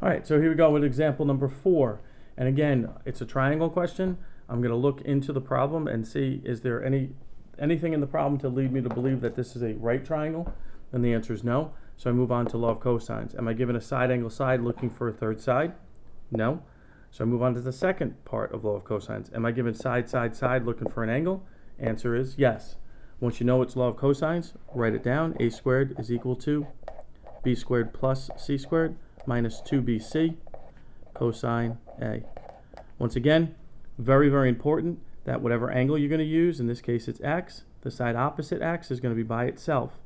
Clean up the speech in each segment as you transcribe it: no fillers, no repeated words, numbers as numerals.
All right, so here we go with example number 4. And again, it's a triangle question. I'm going to look into the problem and see, is there anything in the problem to lead me to believe that this is a right triangle? And the answer is no. So I move on to law of cosines. Am I given a side angle side looking for a third side? No. So I move on to the second part of law of cosines. Am I given side, side, side looking for an angle? Answer is yes. Once you know it's law of cosines, write it down. A squared is equal to b squared plus c squared minus 2bc cosine A. Once again, very, very important that whatever angle you're going to use, in this case it's x, the side opposite x is going to be by itself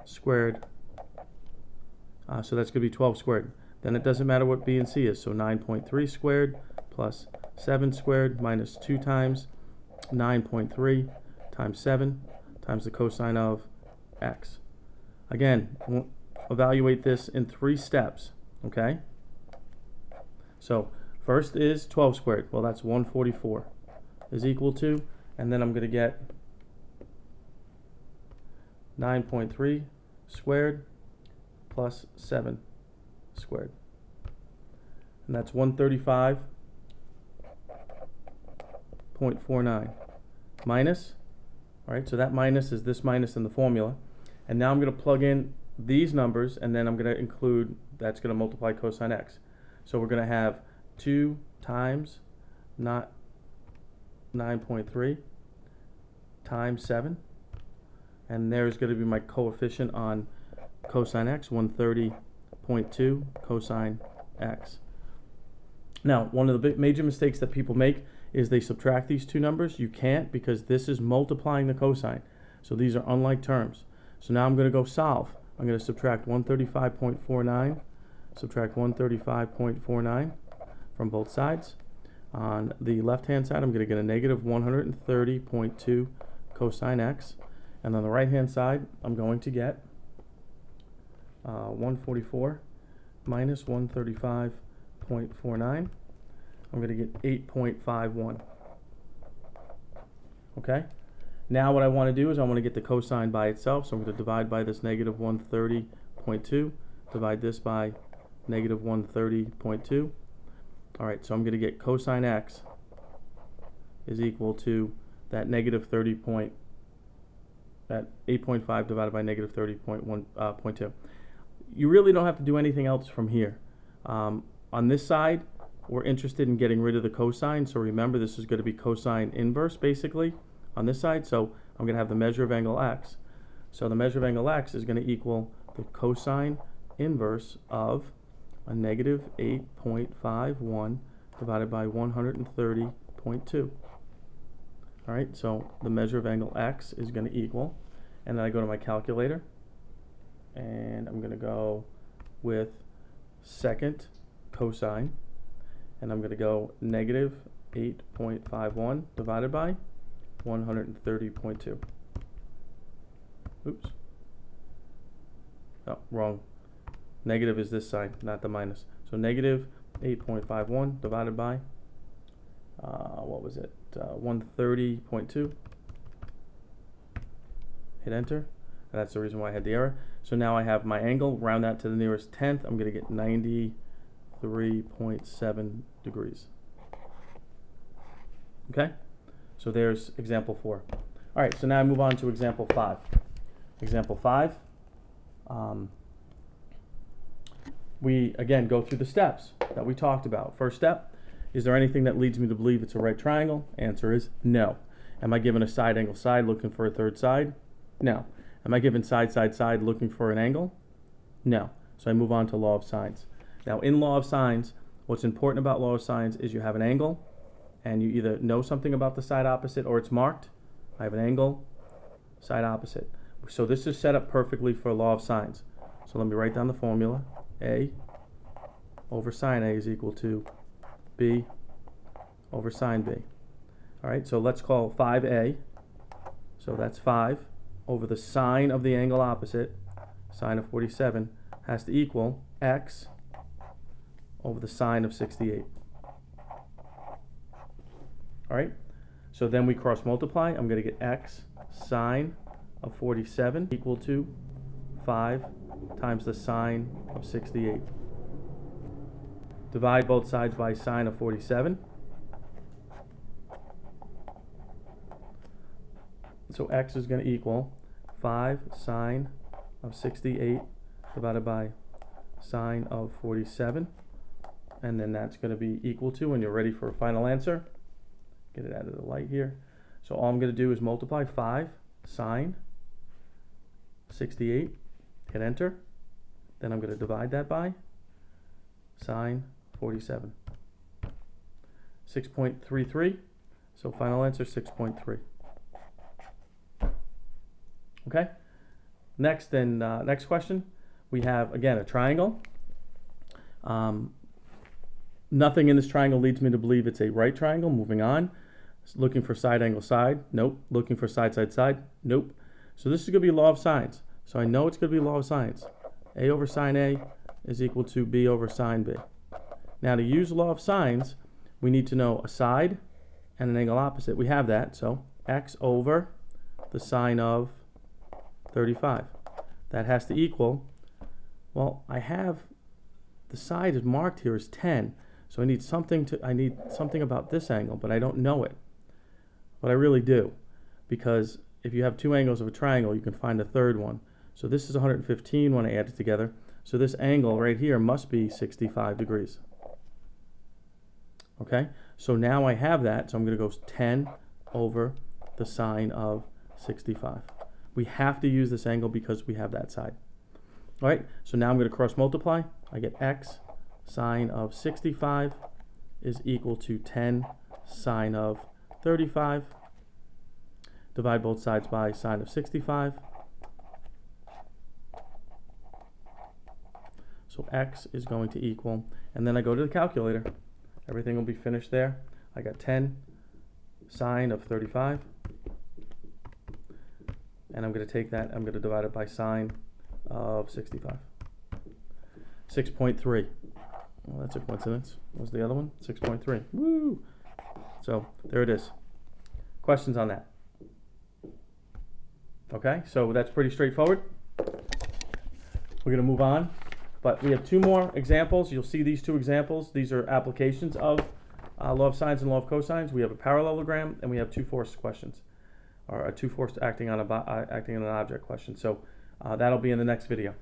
squared. So that's going to be 12 squared. Then it doesn't matter what b and c is. So 9.3 squared plus 7 squared minus 2 times 9.3 times 7 times the cosine of x. Again, evaluate this in 3 steps, okay? So first is 12 squared. Well, that's 144 is equal to, and then I'm going to get 9.3 squared plus 7 squared. And that's 135.49 minus, all right, so that minus is this minus in the formula. And now I'm going to plug in these numbers, and then I'm going to include, that's going to multiply cosine x. So we're going to have 2 times not 9.3 times 7, and there's going to be my coefficient on cosine x, 130.2 cosine x. Now, one of the major mistakes that people make is they subtract these two numbers. You can't, because this is multiplying the cosine. So these are unlike terms. So now I'm going to go solve. I'm going to subtract 135.49, subtract 135.49 from both sides. On the left-hand side, I'm going to get a negative 130.2 cosine x. And on the right-hand side, I'm going to get 144 minus 135.49. I'm going to get 8.51. Okay? Now what I want to do is I want to get the cosine by itself, so I'm going to divide by this negative 130.2, divide this by negative 130.2. Alright, so I'm going to get cosine x is equal to that negative 30.2. That 8.5 divided by negative 30.2. You really don't have to do anything else from here. On this side, we're interested in getting rid of the cosine, so remember this is going to be cosine inverse basically on this side. So I'm going to have the measure of angle x. So the measure of angle x is going to equal the cosine inverse of a negative 8.51 divided by 130.2. Alright, so the measure of angle x is going to equal, and then I go to my calculator, and I'm going to go with second cosine, and I'm going to go negative 8.51 divided by 130.2. Oops. Oh, wrong. Negative is this side, not the minus. So negative 8.51 divided by, what was it? 130.2. Hit enter. That's the reason why I had the error. So now I have my angle, round that to the nearest tenth. I'm going to get 93.7 degrees. Okay? So there's example 4. All right, so now I move on to example 5. Example 5, we again go through the steps that we talked about. First step, is there anything that leads me to believe it's a right triangle? Answer is no. Am I given a side angle side looking for a third side? No. Am I given side, side, side looking for an angle? No. So I move on to law of sines. Now in law of sines, what's important about law of sines is you have an angle, and you either know something about the side opposite or it's marked. I have an angle, side opposite. So this is set up perfectly for law of sines. So let me write down the formula. A over sine A is equal to B over sine B. Alright, so let's call 5A. So that's 5 over the sine of the angle opposite, sine of 47, has to equal x over the sine of 68. Alright, so then we cross multiply. I'm going to get x sine of 47 equal to 5 times the sine of 68. Divide both sides by sine of 47. So x is going to equal 5 sine of 68 divided by sine of 47. And then that's going to be equal to, when you're ready for a final answer, get it out of the light here. So all I'm going to do is multiply 5 sine 68, hit enter. Then I'm going to divide that by sine 47. 6.33. So final answer 6.3. Okay. Next question, we have again a triangle. Nothing in this triangle leads me to believe it's a right triangle. Moving on. Looking for side angle side. Nope. Looking for side side side. Nope. So this is going to be law of sines. So I know it's going to be law of sines. A over sine A is equal to B over sine B. Now to use law of sines, we need to know a side and an angle opposite. We have that. So x over the sine of 35. That has to equal, well, I have the side is marked here as 10. So I need something about this angle, but I don't know it. But I really do, because if you have two angles of a triangle, you can find a third one. So this is 115 when I add it together. So this angle right here must be 65 degrees. Okay, so now I have that, so I'm going to go 10 over the sine of 65. We have to use this angle because we have that side. All right, so now I'm going to cross multiply. I get x sine of 65 is equal to 10 sine of 35. Divide both sides by sine of 65. So x is going to equal, and then I go to the calculator. Everything will be finished there. I got 10 sine of 35. And I'm going to take that, I'm going to divide it by sine of 65. 6.3. Well, that's a coincidence. What was the other one? 6.3. Woo! So there it is. Questions on that? Okay, so that's pretty straightforward. We're going to move on, but we have two more examples. You'll see these two examples. These are applications of law of sines and law of cosines. We have a parallelogram, and we have two force questions, or a two force acting on an object question. So that'll be in the next video.